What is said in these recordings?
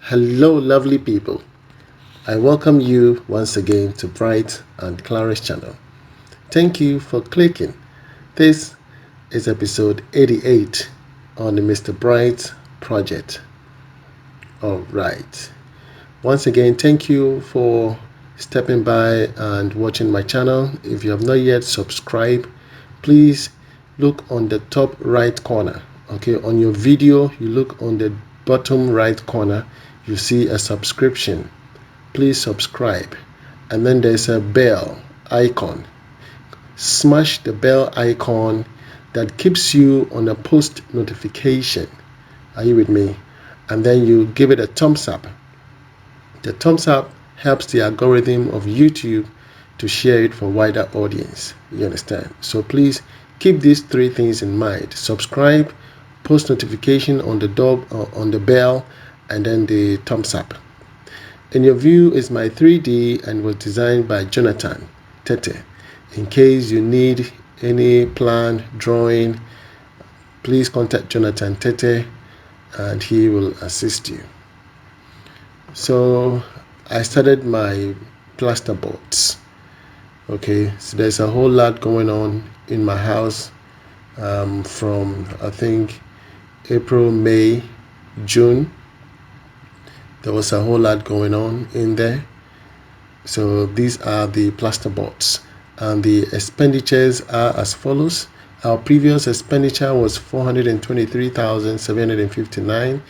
Hello, lovely people. I welcome you once again to Bright and Clara's channel. Thank you for clicking. This is episode 88 on the Mr. Bright project. Alright. Once again, thank you for stepping by and watching my channel. If you have not yet subscribed, please look on the top right corner. Okay, on your video, you look on the bottom right corner, you see a subscription. Please subscribe, and then there's a bell icon. Smash the bell icon that keeps you on a post notification. Are you with me? And then you give it a thumbs up. The thumbs up helps the algorithm of YouTube to share it for wider audience. You understand? So please keep these three things in mind: subscribe, post notification on the bell, and then the thumbs up. In your view is my 3D and was designed by Jonathan Tete. In case you need any plan, drawing, please contact Jonathan Tete and he will assist you. So I started my plaster boards. Okay, so there's a whole lot going on in my house from I think April, May, June. There was a whole lot going on in there. So these are the plaster boards, and the expenditures are as follows. Our previous expenditure was 423,759.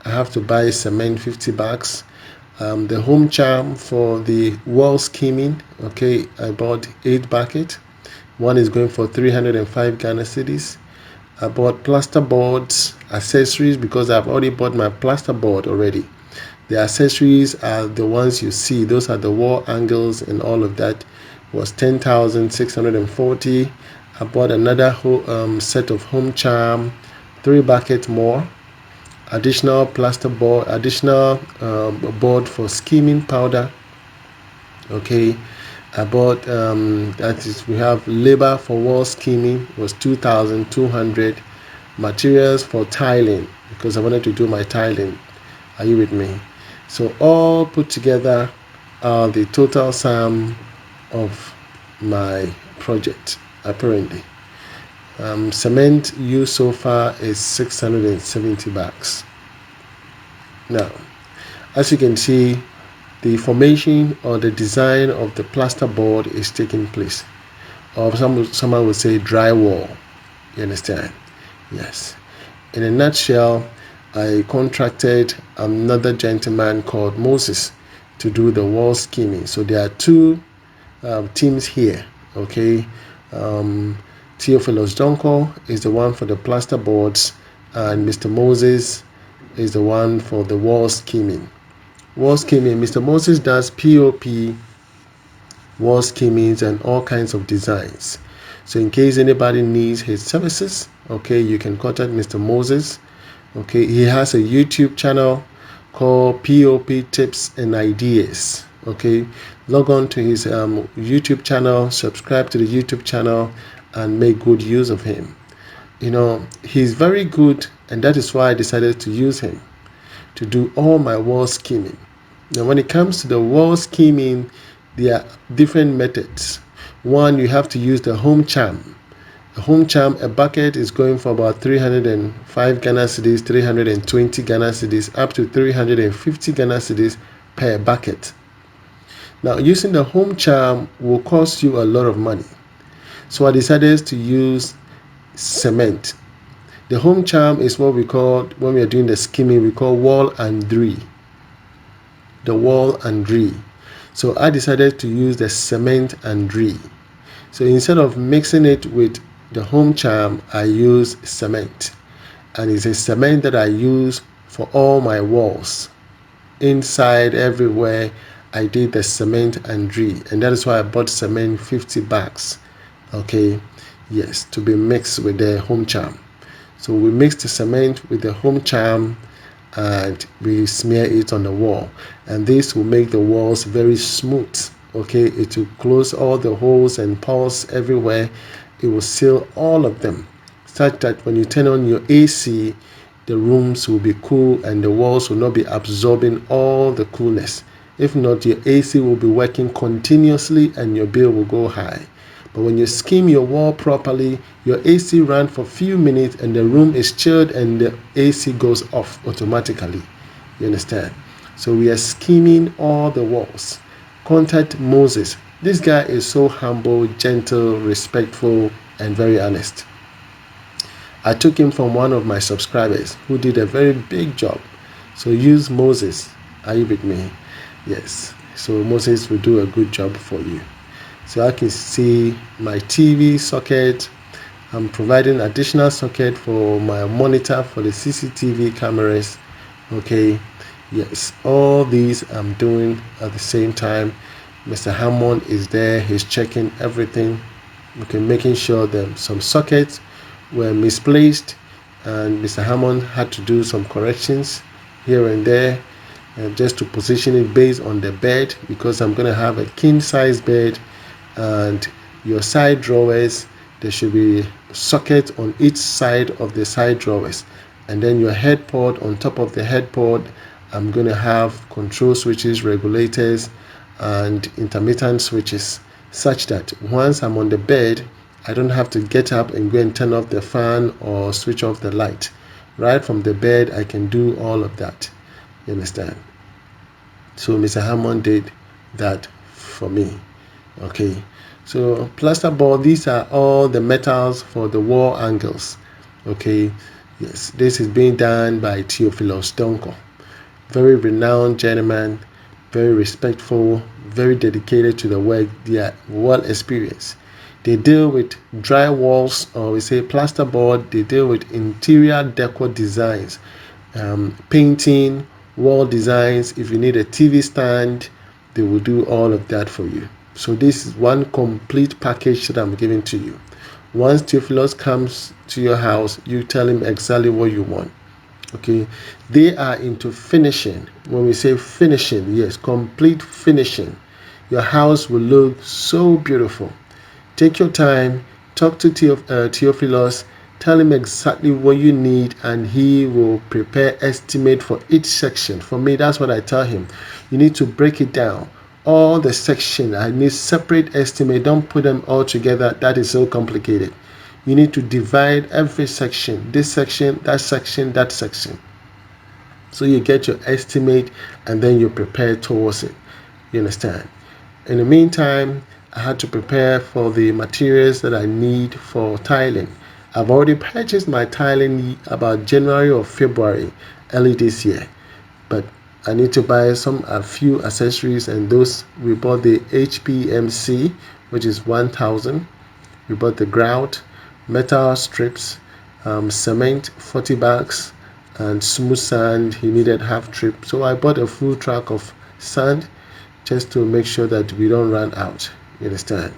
I have to buy cement 50 bags. The home charm for the wall skimming, okay, I bought 8 buckets. One is going for 305 Ghana cedis. I bought plaster boards, accessories, because I've already bought my plaster board already. The accessories are the ones you see. Those are the wall angles and all of that. Was 10,640. I bought another set of home charm, 3 buckets more. Additional plaster board, additional board for skimming powder. Okay, I bought we have labor for wall skimming was 2,200. Materials for tiling, because I wanted to do my tiling. Are you with me? So all put together are the total sum of my project apparently. Cement used so far is 670 bags. Now, as you can see, the formation or the design of the plaster board is taking place, or someone would say drywall. You understand? Yes. In a nutshell, I contracted another gentleman called Moses to do the wall skimming. So there are 2 teams here. Okay, Theophilus Donko is the one for the plaster boards, and Mr. Moses is the one for the wall skimming. Wall skimming, Mr. Moses does P.O.P, wall skimmings, and all kinds of designs. So in case anybody needs his services, okay, you can contact Mr. Moses. Okay, he has a YouTube channel called P.O.P Tips and Ideas. Okay, log on to his YouTube channel, subscribe to the YouTube channel, and make good use of him. You know, he's very good, and that is why I decided to use him to do all my wall skimming. Now, when it comes to the wall skimming, there are different methods. One, you have to use the home charm. A home charm, a bucket is going for about 305 Ghana cedis, 320 Ghana cedis, up to 350 Ghana cedis per bucket. Now, using the home charm will cost you a lot of money. So I decided to use cement. The home charm is what we call, when we are doing the skimming, we call wall and dree. The wall and dree. So I decided to use the cement and dree. So instead of mixing it with the home charm, I use cement, and it's a cement that I use for all my walls. Inside, everywhere, I did the cement and dree, and that is why I bought cement 50 bags. Okay, yes, to be mixed with the home charm. So we mix the cement with the home charm and we smear it on the wall, and this will make the walls very smooth. Okay, it will close all the holes and pores everywhere. It will seal all of them, such that when you turn on your AC, the rooms will be cool and the walls will not be absorbing all the coolness. If not, your AC will be working continuously and your bill will go high. But when you skim your wall properly, your AC runs for a few minutes and the room is chilled and the AC goes off automatically. You understand? So we are skimming all the walls. Contact Moses. This guy is so humble, gentle, respectful, and very honest. I took him from one of my subscribers who did a very big job. So use Moses. Are you with me? Yes. So Moses will do a good job for you. So I can see my TV socket. I'm providing additional socket for my monitor for the CCTV cameras. Okay. Yes. All these I'm doing at the same time. Mr. Hammond is there. He's checking everything. Okay, making sure that some sockets were misplaced and Mr. Hammond had to do some corrections here and there just to position it based on the bed, because I'm going to have a king size bed, and your side drawers, there should be sockets on each side of the side drawers, and then your head port. On top of the head port, I'm going to have control switches, regulators, and intermittent switches, such that once I'm on the bed, I don't have to get up and go and turn off the fan or switch off the light. Right from the bed, I can do all of that. You understand? So Mr. Hammond did that for me. Okay. So plasterboard, these are all the metals for the wall angles. Okay. Yes, this is being done by Theophilus Donko. Very renowned gentleman, very respectful, very dedicated to the work. They are well experienced. They deal with drywalls, or we say plasterboard. They deal with interior decor designs, painting, wall designs. If you need a TV stand, they will do all of that for you. So this is one complete package that I'm giving to you. Once Theophilus comes to your house, you tell him exactly what you want. Okay, they are into finishing. When we say finishing, yes, complete finishing. Your house will look so beautiful. Take your time, talk to Theophilus, tell him exactly what you need, and he will prepare estimate for each section. For me, that's what I tell him. You need to break it down. All the section, I need separate estimate. Don't put them all together. That is so complicated. You need to divide every section, this section, that section, that section. So you get your estimate and then you prepare towards it. You understand? In the meantime, I had to prepare for the materials that I need for tiling. I've already purchased my tiling about January or February, early this year. But I need to buy a few accessories, and those we bought the HPMC, which is 1,000. We bought the grout, metal strips, cement 40 bags, and smooth sand. He needed half trip, so I bought a full truck of sand just to make sure that we don't run out. You understand?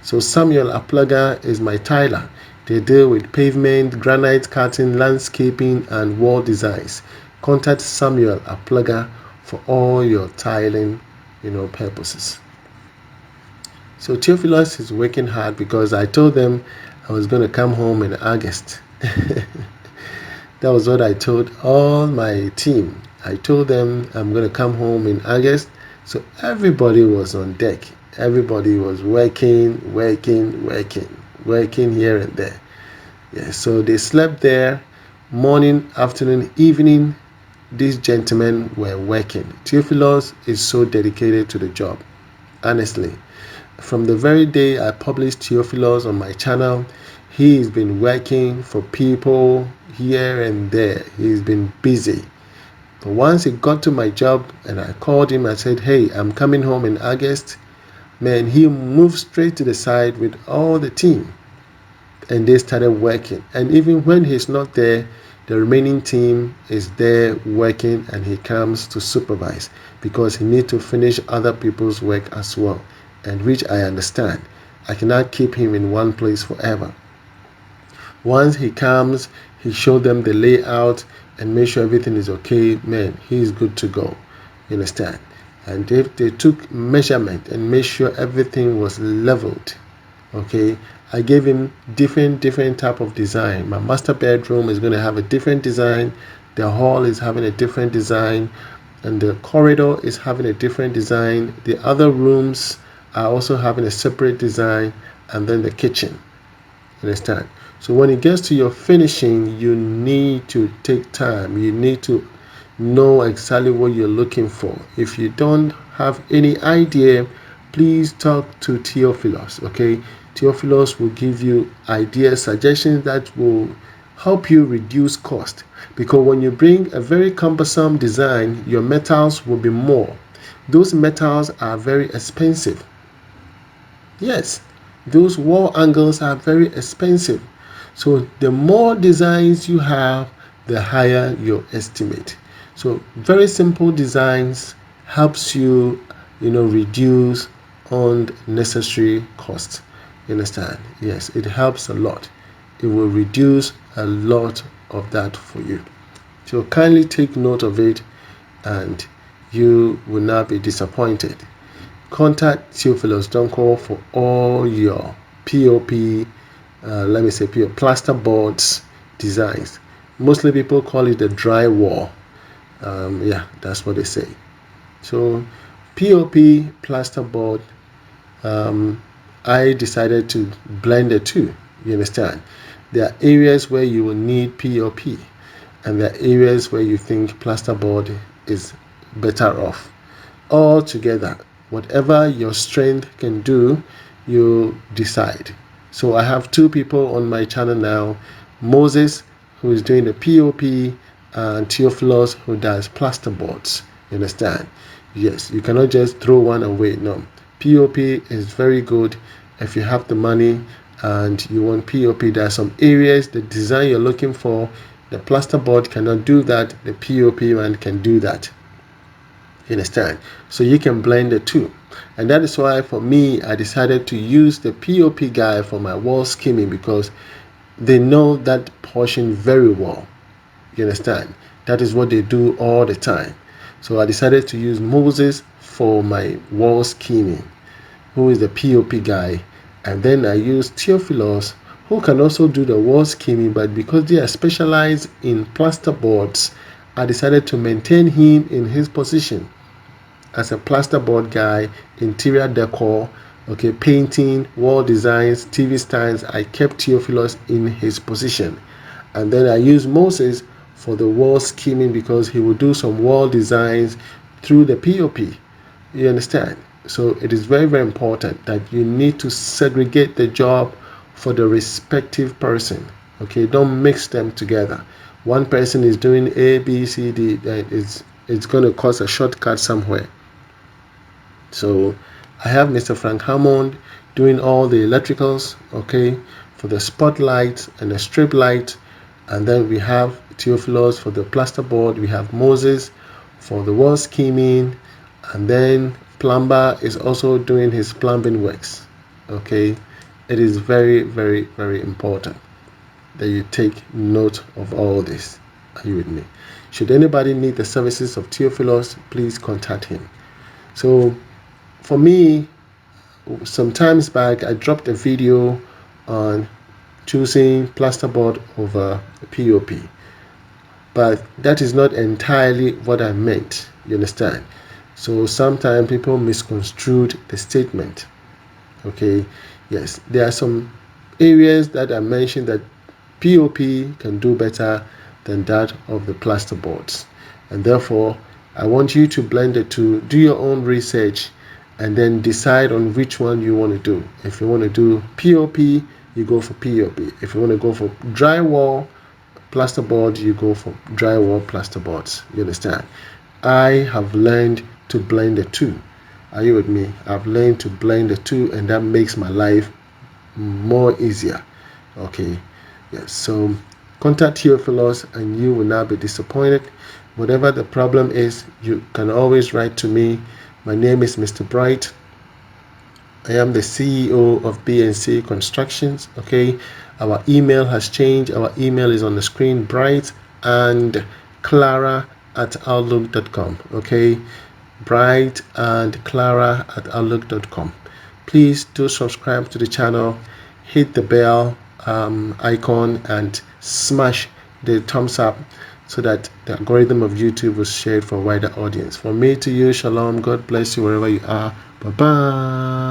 So Samuel Aplaga is my tiler. They deal with pavement, granite cutting, landscaping, and wall designs. Contact Samuel Aplaga for all your tiling, purposes. So Theophilus is working hard because I told them I was going to come home in August. That was what I told all my team. I told them I'm going to come home in August. So everybody was on deck. Everybody was working here and there. Yeah, so they slept there. Morning, afternoon, evening, these gentlemen were working. Theophilus is so dedicated to the job. Honestly, from the very day I published Theophilus on my channel, he's been working for people here and there. He's been busy. But once he got to my job and I called him, I said, hey, I'm coming home in August. Man, he moved straight to the side with all the team. And they started working. And even when he's not there, the remaining team is there working, and he comes to supervise because he needs to finish other people's work as well. And which I understand. I cannot keep him in one place forever. Once he comes, he showed them the layout and make sure everything is okay. Man, he's good to go. You understand? And if they took measurement and made sure everything was leveled, okay, I gave him different type of design. My master bedroom is going to have a different design the hall is having a different design, and the corridor is having a different design. The other rooms are also having a separate design, and then the kitchen. Understand? So when it gets to your finishing, you need to take time. You need to know exactly what you're looking for. If you don't have any idea, please talk to Theophilus. Okay, Theophilus will give you ideas, suggestions that will help you reduce cost, because when you bring a very cumbersome design, your metals will be more. Those metals are very expensive. Yes, those wall angles are very expensive. So the more designs you have, the higher your estimate. So very simple designs helps you, reduce unnecessary costs. You understand? Yes, it helps a lot. It will reduce a lot of that for you. So kindly take note of it, and you will not be disappointed. Contact Theophilus Donko for all your P.O.P, P.O.P plaster boards designs. Mostly people call it the drywall. Yeah, that's what they say. So P.O.P plaster board, I decided to blend the two. You understand? There are areas where you will need P.O.P, and there are areas where you think plasterboard is better off. All together, whatever your strength can do, you decide. So I have two people on my channel now, Moses, who is doing the P.O.P, and Theophilus, who does plasterboards. You understand? Yes, you cannot just throw one away. No, P.O.P is very good if you have the money and you want P.O.P. There are some areas, the design you're looking for, the plasterboard cannot do that, the P.O.P man can do that. You understand? So you can blend the two. And that is why for me, I decided to use the P.O.P guy for my wall skimming, because they know that portion very well. You understand? That is what they do all the time. So I decided to use Moses for my wall skimming, who is the P.O.P guy. And then I use Theophilus, who can also do the wall skimming, but because they are specialized in plasterboards, I decided to maintain him in his position as a plasterboard guy, interior decor, okay, painting, wall designs, TV stands. I kept Theophilus in his position. And then I used Moses for the wall skimming, because he will do some wall designs through the P.O.P. You understand? So it is very, very important that you need to segregate the job for the respective person. Okay, don't mix them together. One person is doing A, B, C, D, it's going to cause a shortcut somewhere. So I have Mr. Frank Hammond doing all the electricals, okay, for the spotlight and the strip light. And then we have Theophilus for the plasterboard. We have Moses for the wall skimming. And then plumber is also doing his plumbing works, okay. It is very, very, very important that you take note of all this. Are you with me? Should anybody need the services of Theophilus, please contact him. So for me, some times back, I dropped a video on choosing plasterboard over P.O.P. But that is not entirely what I meant. You understand? So sometimes people misconstrued the statement. Okay, yes, there are some areas that I mentioned that P.O.P can do better than that of the plasterboards, and therefore I want you to blend the two, do your own research, and then decide on which one you want to do. If you want to do P.O.P, you go for P.O.P. If you want to go for drywall plasterboard, you go for drywall plasterboards. You understand? I have learned to blend the two. Are you with me? I've learned to blend the two, and that makes my life more easier. Okay, yes. So contact Theophilus and you will not be disappointed. Whatever the problem is, you can always write to me. My name is Mr. Bright. I am the CEO of B&C Constructions. Okay, our email has changed. Our email is on the screen, Bright&Clara@outlook.com. Okay, Bright&Clara@outlook.com. Please do subscribe to the channel, hit the bell icon, and smash the thumbs up so that the algorithm of YouTube will share it for a wider audience. From me to you, shalom. God bless you wherever you are. Bye bye.